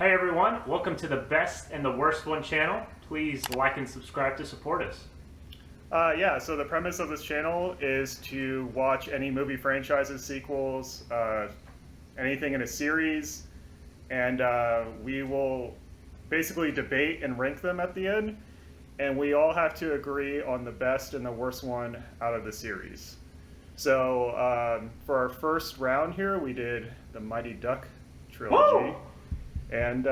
Hey everyone, welcome to the Best and the Worst One channel. Please like and subscribe to support us. So the premise of this channel is to watch any movie franchises, sequels, anything in a series, and we will basically debate and rank them at the end, and we all have to agree on the best and the worst one out of the series. So for our first round here, we did the Mighty Duck Trilogy. Woo! And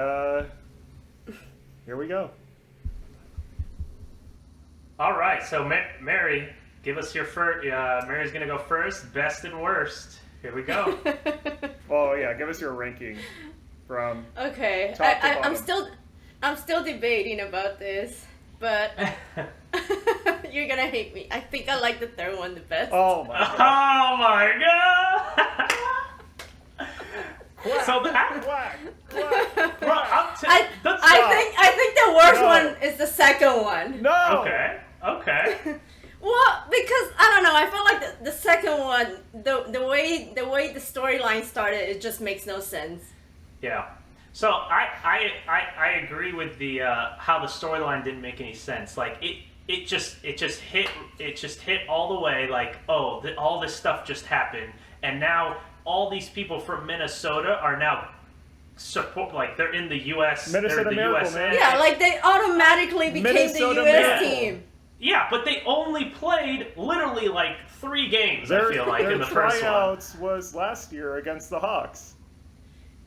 here we go. All right, so Mary, give us your first. Mary's gonna go first. Best and worst. Here we go. Oh yeah, give us your ranking from Okay, top to bottom. I'm still debating about this, but you're gonna hate me. I think I like the third one the best. Oh my god. Oh my god! So that. Quack. I think the worst one is the second one. No. Okay. Well, because I don't know, I felt like the second one, the way the storyline started, it just makes no sense. Yeah. So I agree with the how the storyline didn't make any sense. Like it just hit all the way. Like all this stuff just happened, and now all these people from Minnesota are now they're in the U.S. Minnesota they're the Miracle, USA. man. Yeah, like they automatically became Minnesota the US Miracle. team. Yeah, but they only played literally like 3 games. I feel like their in the first one. tryouts was last year against the Hawks.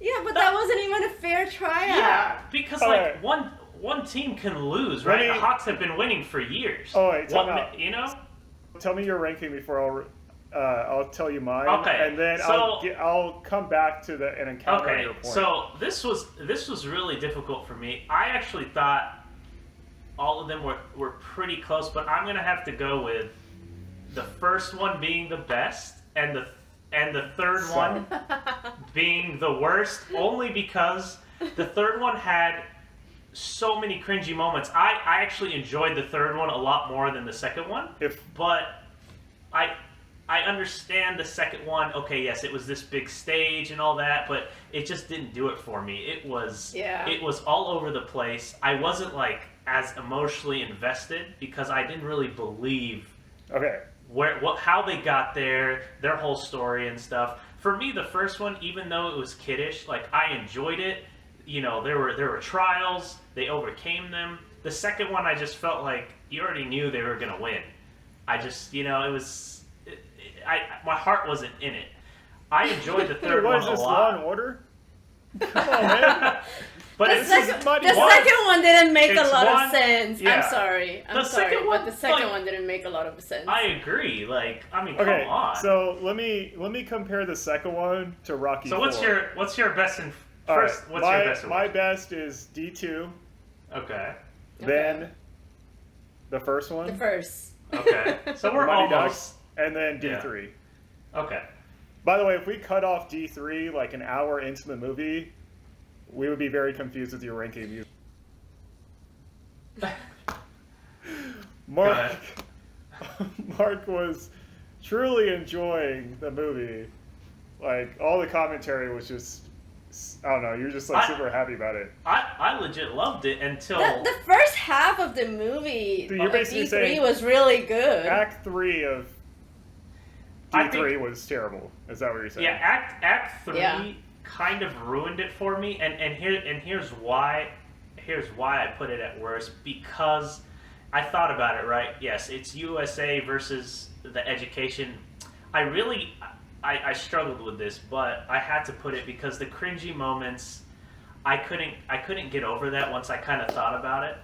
Yeah, but that wasn't even a fair tryout. Yeah, because Alright. one team can lose, right? The Hawks have been winning for years. Oh wait, time out. You know? Tell me your ranking before I'll tell you mine. Okay, And then so- I'll come back to and counter Okay, your point. so this was really difficult for me. I actually thought all of them were pretty close, but I'm gonna have to go with the first one being the best and the third one being the worst, only because the third one had so many cringy moments. I actually enjoyed the third one a lot more than the second one. But I understand the second one. Okay, yes, it was this big stage and all that, but it just didn't do it for me. It was all over the place. I wasn't like as emotionally invested because I didn't really believe how they got there, their whole story and stuff. For me, the first one, even though it was kiddish, like I enjoyed it. You know, there were trials, they overcame them. The second one, I just felt like you already knew they were gonna win. I just, it was. My heart wasn't in it. I enjoyed the third one a lot. What is this, Law and Order? Come on, man. But the second one didn't make a lot of sense. Yeah. I'm sorry, but the second one didn't make a lot of sense. I agree. Like, I mean, Okay, come on. so let me compare the second one to Rocky. So what's your best and first? What's your best? My best is D2. Okay. Then the first one. The first. Okay. So we're Mighty almost. Ducks, and then D3. Yeah. Okay. By the way, if we cut off D3 like an hour into the movie, we would be very confused with your ranking. Mark was truly enjoying the movie. Like, all the commentary was just, I don't know, you're just like super happy about it. I legit loved it until... The first half of the movie So you're basically D3 saying was really good. Act 3 of D3 was terrible. Is that what you're saying? Yeah, Act 3 kind of ruined it for me, and here's why I put it at worst, because I thought about it, right? Yes, it's USA versus the education. I struggled with this, but I had to put it because the cringy moments, I couldn't get over that once I kind of thought about it.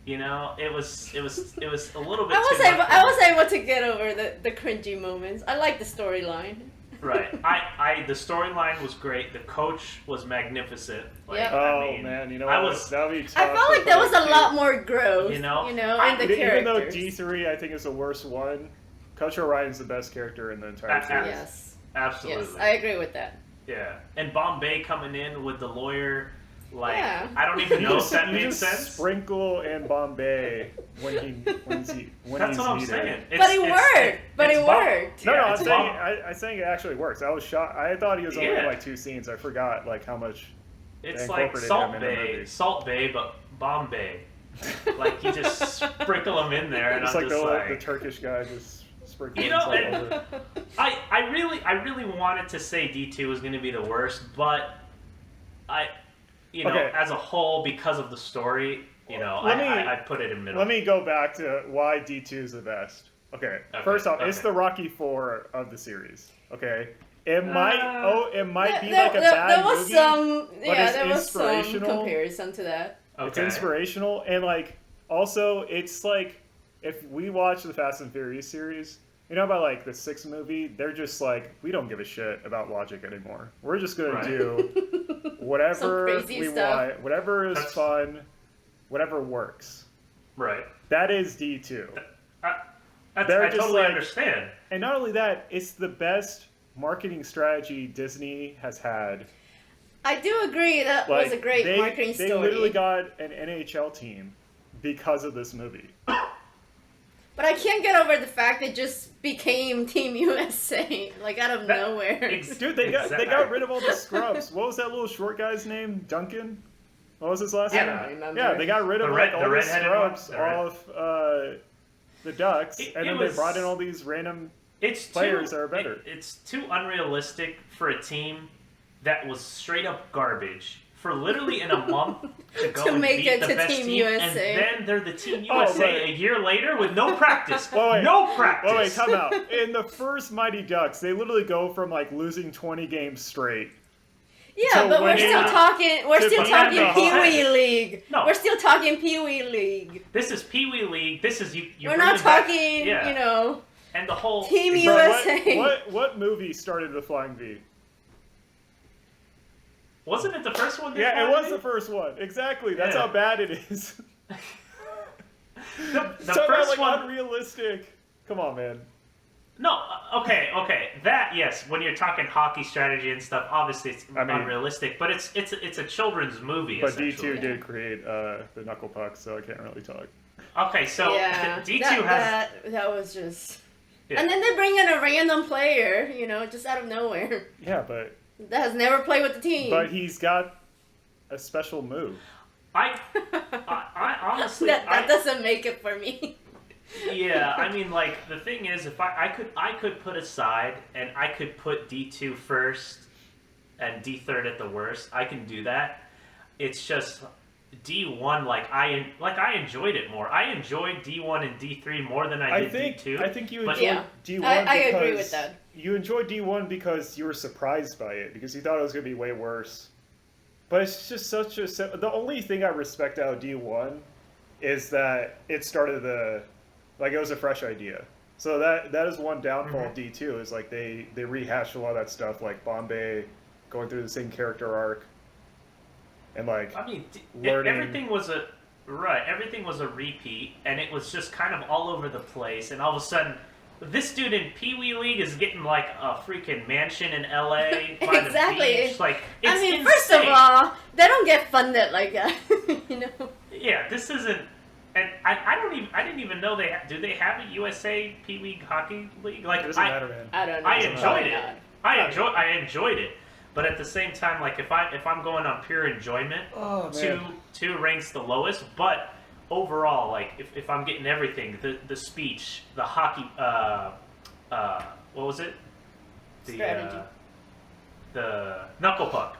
You know, it was a little bit. I was able to get over the cringy moments. I like the storyline. Right. The storyline was great. The coach was magnificent. Like, Yep. Man, you know what? That would be tough. I felt like there was a lot more growth. You know, in the characters. Even though D3 I think is the worst one, Coach Orion's the best character in the entire series. Yes. Absolutely. Yes, I agree with that. Yeah. And Bombay coming in with the lawyer, like, Yeah. I don't even know if that You makes just sense. sprinkle in Bombay when That's he's what I'm needed. saying. But it worked. No, Yeah, I'm saying it actually works. I was shocked. I thought he was only in like 2 scenes. I forgot like how much It's They like incorporated him in the movie. Salt Bay, but Bombay. Like you just sprinkle them in there, and It's I'm like just the Turkish guy just sprinkling You know, salt and- over. I really wanted to say D2 was going to be the worst, but Okay. as a whole, because of the story, I put it in middle. Let me go back to why D2 is the best. Okay, first off, it's the Rocky IV of the series. Okay, it might be like a bad there was movie. some, but it's there was some inspirational. comparison to that. It's inspirational, and like also it's like if we watch the Fast and Furious series, by like the 6th movie, they're just like, we don't give a shit about logic anymore. We're just gonna do whatever we want, whatever is fun, whatever works. Right. That is D2. I totally understand. And not only that, it's the best marketing strategy Disney has had. I do agree that was a great marketing story. They literally got an NHL team because of this movie. But I can't get over the fact it just became Team USA, like out of nowhere. Dude, they got rid of all the scrubs. What was that little short guy's name? Duncan? What was his last name? I don't remember. Yeah, they got rid of all the scrubs off the Ducks, and then they brought in all these random players that are better. It's too unrealistic for a team that was straight up garbage for literally in a month to go and make beat it the to best Team team, USA. and then they're the Team USA a year later with no practice. No practice. Wait, time out. In the first Mighty Ducks, they literally go from like losing 20 games straight. Yeah, but we're still talking. We're still talking Pee Wee League. No. We're still talking Pee Wee League. This is Pee Wee League. This is you. We're not talking. And the whole Team USA. What movie started with Flying V? Wasn't it the first one? Yeah, it was the first one. Exactly. That's how bad it is. the so first one, unrealistic. Come on, man. No, okay. That yes, when you're talking hockey strategy and stuff, obviously it's unrealistic. But it's a children's movie. But D2 did create the knuckle puck, so I can't really talk. Okay, so D2 has that was just. Yeah. And then they bring in a random player, just out of nowhere. Yeah, but that has never played with the team. But he's got a special move. I honestly that doesn't make it for me. Yeah, I mean, like the thing is, if I could put aside and I could put D2 first and D3 at the worst, I can do that. It's just D1, I enjoyed it more. I enjoyed D1 and D3 more than I did D2. I think you enjoyed D1 I agree with that. You enjoyed D1 because you were surprised by it, because you thought it was going to be way worse. But it's just the only thing I respect out of D1 is that it started it was a fresh idea. So that is one downfall of D2, is like they rehashed a lot of that stuff, like Bombay going through the same character arc. And learning. Everything was a repeat, and it was just kind of all over the place. And all of a sudden, this dude in Pee Wee League is getting like a freaking mansion in LA by exactly. the beach. Like, it's insane. First of all, they don't get funded like that, Yeah, this isn't. And I didn't even know do they have a USA Pee Wee Hockey League? Like, it doesn't matter, man. I don't know. I enjoyed it. I enjoyed it. But at the same time, like if I'm going on pure enjoyment, two ranks the lowest. But overall, like if I'm getting everything, the speech, the hockey, what was it? Strategy. The knuckle puck.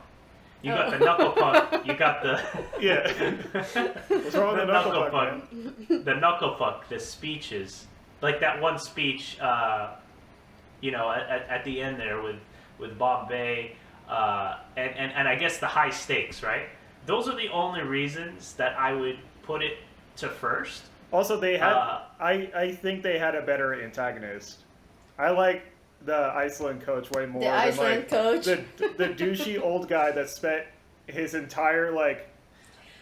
You got the knuckle puck. You got the What's wrong with the knuckle puck? The knuckle puck. The speeches, like that one speech, at the end there with Bob Bay. And I guess the high stakes, right? Those are the only reasons that I would put it to first. Also, they had. I think they had a better antagonist. I like the Iceland coach way more than coach. the douchey old guy that spent his entire 30,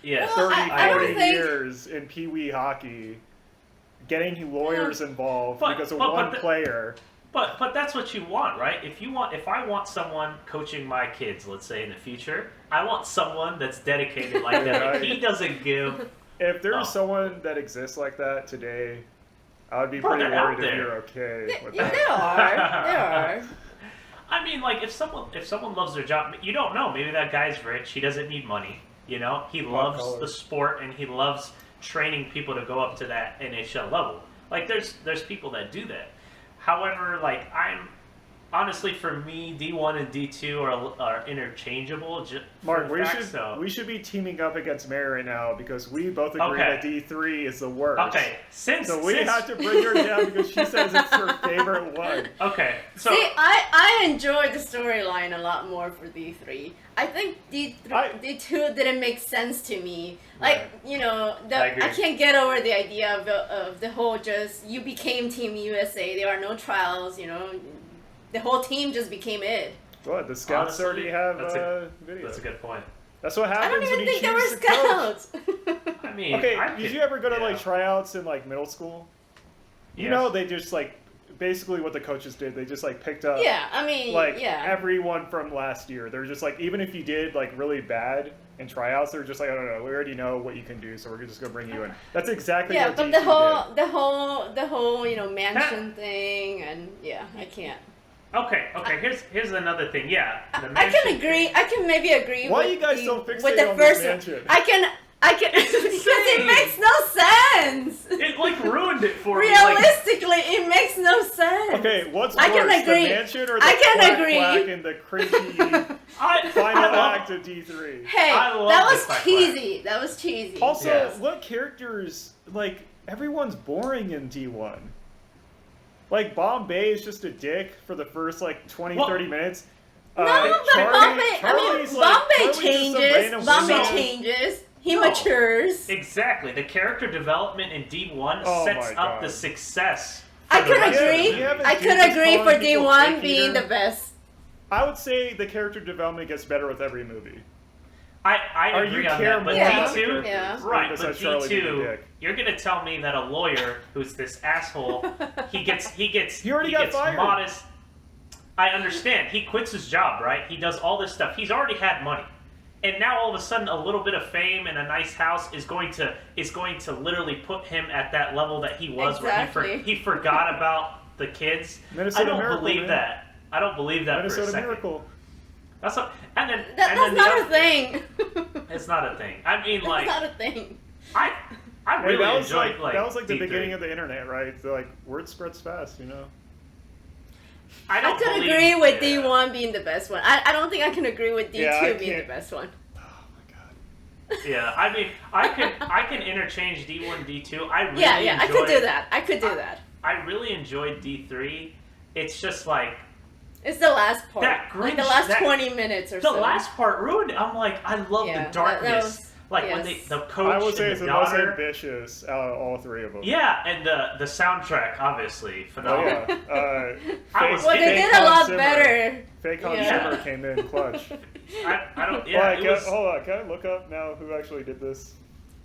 40 years in Pee Wee hockey, getting lawyers involved because of one player. But that's what you want, right? If I want someone coaching my kids, let's say in the future, I want someone that's dedicated like that. Right. He doesn't give. If there's someone that exists like that today, I would be pretty worried if you're okay with that. There are. I mean, mean, like if someone loves their job, you don't know. Maybe that guy's rich. He doesn't need money. You know, he loves the sport and he loves training people to go up to that NHL level. Like there's people that do that. However, like honestly, for me, D1 and D2 are interchangeable. Mark, we should be teaming up against Mery right now because we both agree that D3 is the worst. Okay, so we have to bring her down because she says it's her favorite one. Okay, so see, I enjoyed the storyline a lot more for D3. I think D2 didn't make sense to me. Like, you know, I can't get over the idea of the whole just you became Team USA. There are no trials, you know. The whole team just became it. What? The scouts already have video. That's a good point. That's what happens. I don't even when think you there were scouts. I mean, okay. Did you ever go to like tryouts in like middle school? Yes. You know, they just like basically what the coaches did. They just like picked up. Yeah, I mean, everyone from last year. They're just like even if you did like really bad in tryouts, they're just like I don't know. We already know what you can do, so we're just gonna bring you in. That's exactly what but D2 the whole you know mansion thing and I can't. Okay. Here's another thing. Yeah, I can agree. I can maybe agree. Why with are you guys so fixated with the on first this mansion? I can because it makes no sense. It like ruined it for me. Realistically, it makes no sense. Okay, what's worse, I can agree. the mansion or the I can quack agree. quack and the cringy final act of D3? Hey, I love that the was quack cheesy. quack. That was cheesy. Also, what characters like everyone's boring in D1. Like Bombay is just a dick for the first like 30 minutes. No, but Bombay changes. Bombay So- changes. He matures. Exactly. The character development in D1 sets up the success. I could rest of agree. it. I could agree for calling people D1 fake being eater. the best. I would say the character development gets better with every movie. I Or agree you on care that, but more about the D2, characters, right? besides But Charlie being a D2, dick. you're gonna tell me that a lawyer who's this asshole, he gets He already got fired. modest. I understand. He quits his job, right? He does all this stuff. He's already had money, and now all of a sudden, a little bit of fame and a nice house is going to literally put him at that level that he was, Exactly. where he forgot about the kids. Minnesota I don't Miracle, believe man. that. I don't believe that for a Minnesota second. Miracle. That's a, and then That's and then the not other- a thing. It's not a thing. I mean, That's like not a thing. I really That was enjoyed that was like the D3. beginning of the internet, right? So, like word spreads fast, you know. I I can agree with D1 being the best one. I don't think I can agree with D2 being the best one. Oh my god. Yeah, I mean, I can interchange D1, D2. I really I could do enjoyed- that. I could do that. I really enjoyed D3. It's just like It's the last part. That like the Grinch- last that- 20 minutes or the so. last part ruined it. I'm like, I love Yeah, the darkness. that was- like when yes. the coach I would say and it's the the most daughter. ambitious out of all three of them. Yeah, and the soundtrack obviously Oh phenomenal. yeah. I was Well, they Fake did a Hans lot Zimmer. better. Fake Hans Yeah. Zimmer came in clutch. I don't. Yeah, it was, Hold on, can I look up now who actually did this?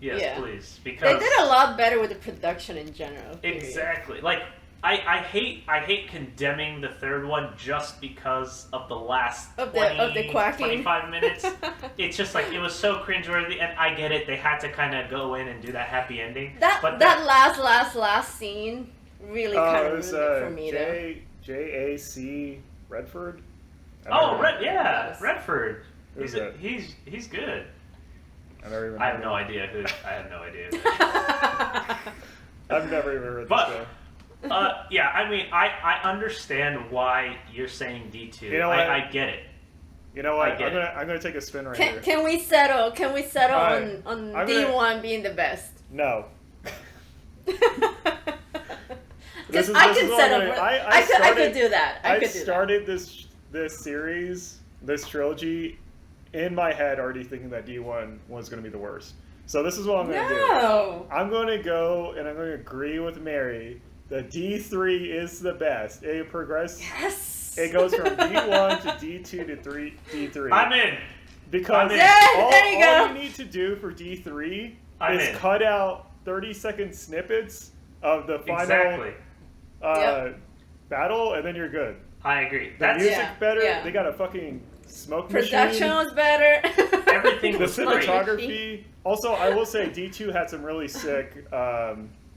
yes, Yeah. please, They because did a lot better with the production in general. period. exactly. Like I hate condemning the third one just because of the last Of 20, the quacking. 25 minutes. It's just like it was so cringeworthy, and I get it. They had to kind of go in and do that happy ending. That last scene really kind it of was ruined it for me though. J.A.C. Redford. Oh, Yes. Redford. Who's He's that? he's good. I never even. I have heard no of idea who. I have no idea. him. I've never even heard But- this guy. Yeah, I mean, I understand why you're saying D2. You know what? I get it. You know what? I get I'm gonna take a spin right here. Can we settle? Can we settle Alright, on I'm D1 being the best? No. Because is- I this can is all settle. gonna- for- I I could started- do that. I could do started this series, this trilogy, in my head already thinking that D1 was going to be the worst. So this is what I'm that. going to do. No. I'm going to go and I'm going to agree with Mery that D3 is the best. It progresses. Yes. It goes from D1 to D2 to D3. I'm in. Because I'm in. Yeah, there you all go. you need to do for D3 I'm is in. cut out 30-second snippets of the final Exactly. battle, and then you're good. I agree. The That's music Yeah, better. yeah. They got a fucking smoke Production machine. was better. Everything The was great. cinematography. Also, I will say D2 had some really sick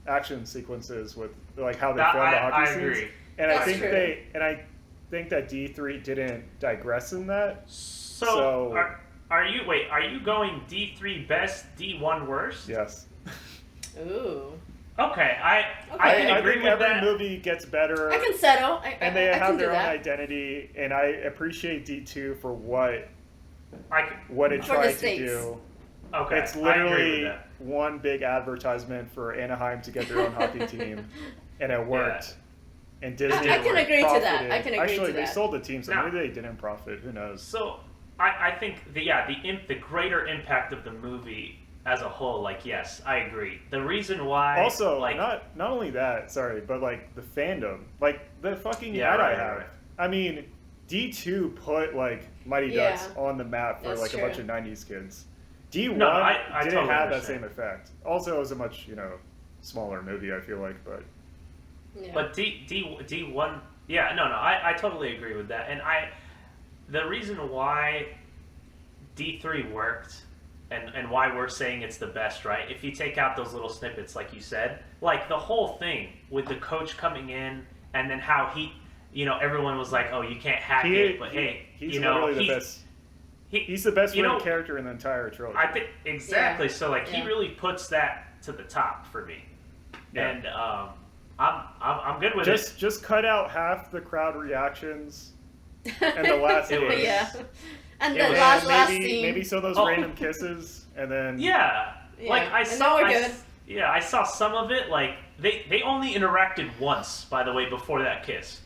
action sequences with like how they That- filmed the I hockey scenes. agree. And I That's think true. think that D3 didn't digress in that. So are you going D3 best, D1 worst? Yes. Ooh. Okay, I can agree think with every that. movie gets better. I can settle. And they I have can their do own that. identity, and I appreciate D2 for what it For the tried to stakes. do. Okay, It's I agree with literally that. one big advertisement for Anaheim to get their own hockey team, and it worked. And Disney I can agree to that. profited. I can agree Actually, to they that. sold the team, so Now- maybe they didn't profit. Who knows? So I think the greater impact of the movie as a whole, like, yes, I agree. The reason why Also, like not only that, sorry, but like the fandom, like the fucking Yeah, ad right, I have. right. I mean, D2 put like Mighty Ducks Yeah, on the map for that's like true. a bunch of '90s kids. D1 No, I didn't totally have that understand. same effect. Also, it was a much smaller movie. I feel like, but Yeah. But D1, yeah, no, I totally agree with that. And the reason why D3 worked and why we're saying it's the best, right? If you take out those little snippets, like you said, like the whole thing with the coach coming in and then how everyone was like, oh, you can't hack it, but hey, he's literally the best. He's the best written character in the entire trilogy. I think exactly. Yeah. So like he Yeah. really puts that to the top for me, Yeah. and I'm good with it. Just cut out half the crowd reactions and the last It was- scene. Yeah. And It the was- last maybe scene. maybe some of those Oh. random kisses, and then Yeah, Yeah, like I and saw. now we're good. I saw some of it. Like they only interacted once, by the way, before that kiss.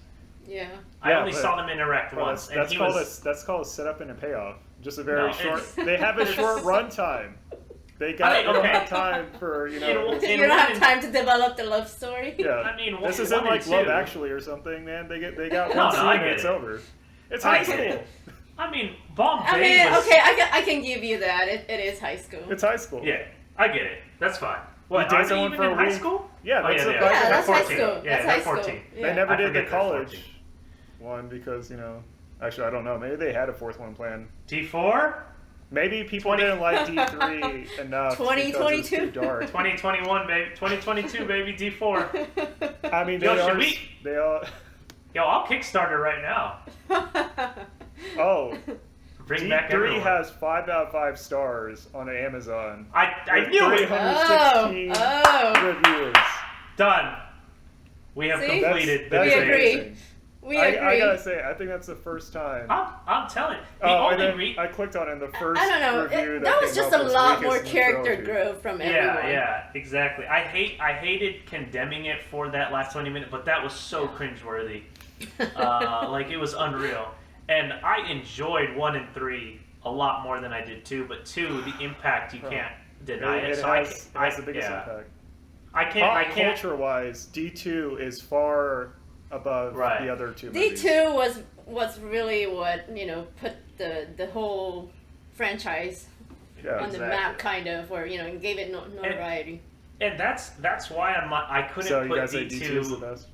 Yeah. I Yeah, only but- saw them interact well, once, and that's he called was. that's called a setup and a payoff. Just a very No, short. it's- They have a short run time. They they don't okay. have time for In You one don't have and- time to develop the love story. Yeah, I mean, this one isn't and like Love two. Actually or something, man. They got No, one no, scene I and get it's it. over. It's I high get school. it. I mean, Bombay I mean, was. okay, I can give you that. It is high school. It's high school. Yeah, I get it. That's fine. What, date are they someone even for a in high week? school? Yeah, Oh, that's yeah, the yeah. fact Yeah, that that's they're high 14. school. Yeah, That's they're high school. 14. Yeah. They never I did the forget they're college 14. one because actually I don't know. Maybe they had a fourth one planned. D4, Maybe people didn't like D3 enough. 2022? Because it's too dark. 2021, baby, 2022, baby, D4. I mean, Yo, they should are. we- They all. Yo, I'll Kickstarter right now. Oh, Bring back D3 everyone. has 5 out of 5 stars on Amazon. I knew it. 316 Oh. reviews. Done. We have See? completed the We debate. agree. amazing. We I agree. gotta say, I think that's the first time. I'm telling you. The Oh, and only then I clicked on it, and the first I don't know. review That was came just up a was lot weakest more in the character trilogy. growth from everyone. yeah, exactly. I hated condemning it for that last 20 minutes, but that was so cringeworthy. Like it was unreal. And I enjoyed 1 and 3 a lot more than I did 2, but 2, the impact you can't deny it. It So has the biggest yeah. impact. I can't. Culture-wise, D2 is far above Right. the other two movies. D2 was really what put the whole franchise Yeah, on the map, kind of, or gave it notoriety. And that's why I couldn't So you put guys say D2 is the D2. best?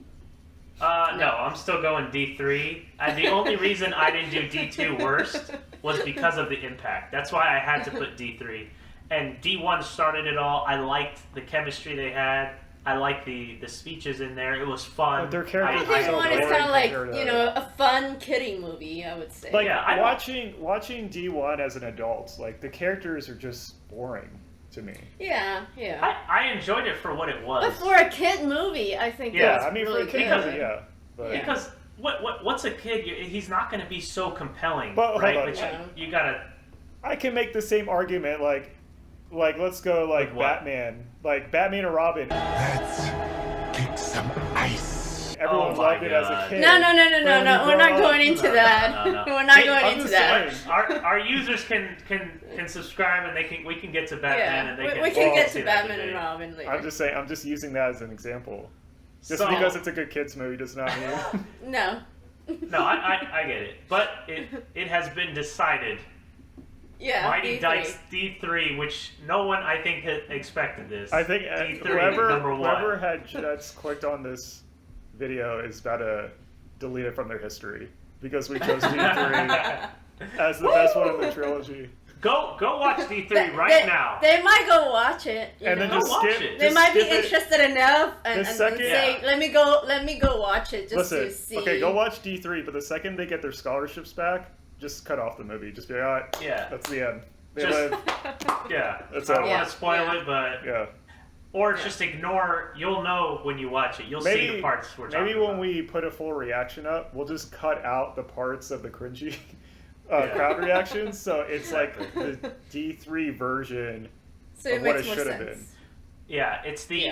No, I'm still going D3. And the only reason I didn't do D2 worst was because of the impact. That's why I had to put D3. And D1 started it all. I liked the chemistry they had. I liked the speeches in there. It was fun. But their I characters think so one is boring kind of like compared to- a fun kiddie movie, I would say. Like Yeah, I don't- watching D1 as an adult, like the characters are just boring to me. yeah. I enjoyed it for what it was. But for a kid movie, I think Yeah, that's I mean really for a kid, good. movie, yeah. But Yeah. Because what's a kid? He's not going to be so compelling, But hold right? on. But Yeah. you gotta. I can make the same argument like let's go like With what? Batman and Robin. Let's kick some ice. Everyone Oh my loved it as a God. kid. No. But when you We're not grow up- going into No, that. no. We're not See, going I'm into just that. saying. Our users can subscribe and we can get to Batman Yeah, and they we can can get see to that Batman and debate. Robin later. I'm just saying. I'm just using that as an example. Just So- because it's a good kids movie does not mean. No. No, I get it, but it has been decided. Yeah. Mighty D3. Ducks D3, which no one I think had expected this. I think D3, whoever number 1. had just clicked on this video is about to delete it from their history because we chose D3 as the best one in the trilogy. Go watch D3 right now. They might go watch it. And then Go just watch skip. it. They might be interested enough and second- say, "Let me go watch it just Listen, to see." okay, go watch D3, but the second they get their scholarships back, just cut off the movie. Just be like, alright, Yeah. that's the end. They Just- live. Yeah. That's I don't all. want to spoil Yeah. it, but Yeah. or just ignore. You'll know when you watch it. You'll see the parts we're talking Maybe when about. we put a full reaction up, we'll just cut out the parts of the cringy Yeah. crowd reactions, so it's like the D3 version so it of what makes it more should have sense. been. Yeah, it's the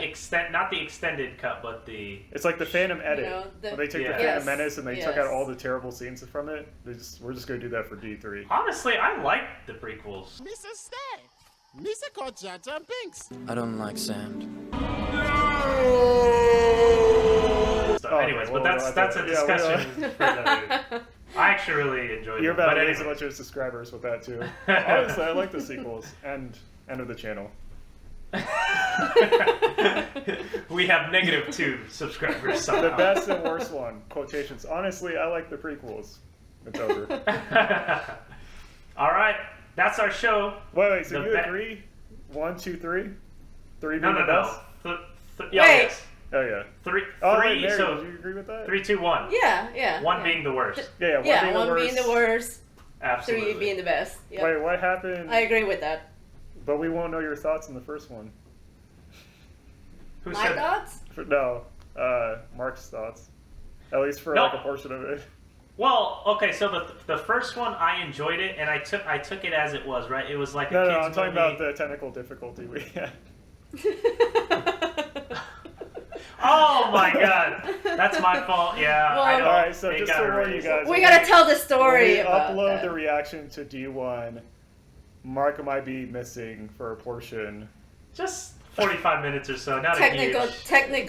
not the extended cut, but the. It's like the Phantom edit. You know, when they took Yeah. the Phantom Yes, Menace and they took out yes. all the terrible scenes from it. We're just gonna do that for D3. Honestly, I like the prequels. Mr. Stay. Mr. Kojata Binks. I don't like sand. So, Oh, anyways, well, but that's a yeah, discussion for another. I actually really enjoyed You're it. about But to lose a anyway. bunch of subscribers with that too. Honestly, I like the sequels and end of the channel. We have -2 subscribers somehow. The best and worst one. Quotations. Honestly, I like the prequels. It's over. All right, that's our show. Wait, so The you be- agree? 1, 2, 3? 3 No, being no, the no. best? Yeah, Wait. yes. Oh yeah. Three. Oh wait, Mary, So did you agree with that? 3, 2, 1. Yeah. One yeah. being the worst. Yeah, Yeah, one being the worst, Absolutely. 3 being the best. Yep. Wait, what happened? I agree with that. But we won't know your thoughts in the first one. Who My said? thoughts? Mark's thoughts. At least for No. like a portion of it. Well, okay. So the first one, I enjoyed it, and I took it as it was. Right. It was like a No, kid's I'm talking movie. about the technical difficulty we had. Oh my god, that's my fault. Yeah. Well- I know. Alright, so It just got to warn you erased. guys. We gotta tell the When story we about upload that. the reaction to D1, Mark might be missing for a portion. Just 45 minutes or so. Not technical a huge. Basically,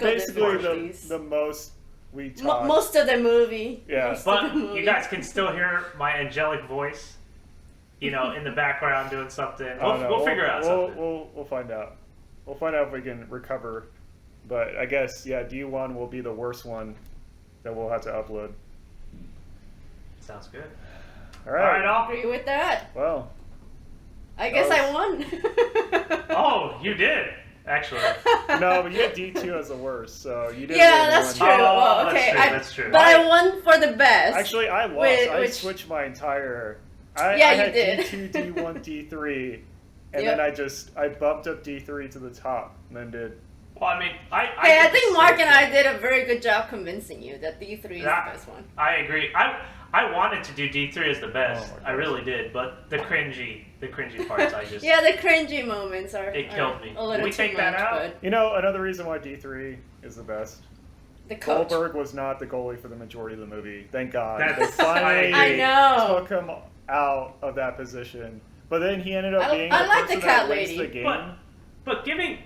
difficulties. the most we talk. Most of the movie. Yeah. Most of But the movie. you guys can still hear my angelic voice, in the background doing something. I don't know. We'll figure out something. We'll find out. We'll find out if we can recover. But I guess, yeah, D1 will be the worst one that we'll have to upload. Sounds good. All All right, right. all. Agree with that. Well, I guess was- I won. Oh, you did actually. no, but you had D2 as the worst, so you didn't. Yeah, really that's win. true. Oh, Well, that's okay, true, I- that's true. But I won for the best. Actually, I lost. I Which- switched my entire. Yeah, I you had did. D2, D1, D3, and Yep. then I bumped up D3 to the top, and then did. Well, I mean, Hey, did I the think same Mark and I thing. did a very good job convincing you that D3 is Yeah. the best one. I agree. I wanted to do D3 as the best. Oh my I really did, but the cringy parts, I just. Yeah, the cringy moments are. It killed me. A little Can we too take that much, out? but You know, another reason why D3 is the best. the coach. Goldberg was not the goalie for the majority of the movie. Thank God. That's- They finally I know. took him out of that position. But then he ended up I- being I the like person the cat that wins lady. the game. But giving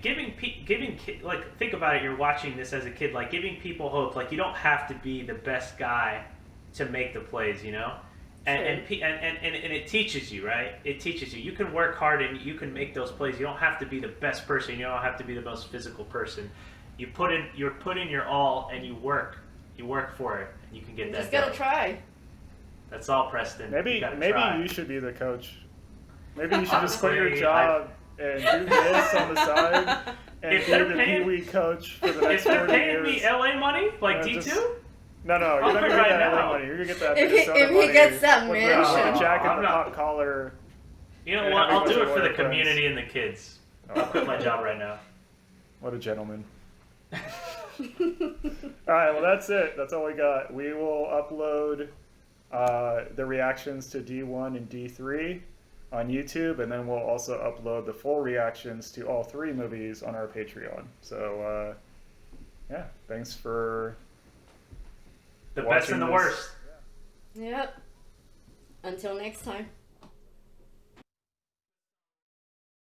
like, think about it. You're watching this as a kid, like giving people hope. Like, you don't have to be the best guy to make the plays, and it teaches you, right? It teaches you. You can work hard and you can make those plays. You don't have to be the best person. You don't have to be the most physical person. You're put in your all, and you work for it, and you can get You that just gotta done. try. That's all, Preston. Maybe You gotta try. you should be the coach. Maybe you should just quit your Honestly, job and do this on the side and If be they're the paying- Pee-wee coach for the next If they're 40 paying years. me LA money, like Yeah, D2, just- No, you're I'll not quit gonna right get that LA now. money. You're gonna get that If he- Minnesota if he money gets that with mansion. the jacket, I'm the not- pop collar. you know And what? having a I'll bunch do of it for the lawyer friends. community and the kids. I'll quit my job right now. What a gentleman. Alright, well that's it. That's all we got. We will upload the reactions to D1 and D3 on YouTube, and then we'll also upload the full reactions to all 3 movies on our Patreon. So, yeah, thanks for The best watching and the this. worst. Yep. Until next time.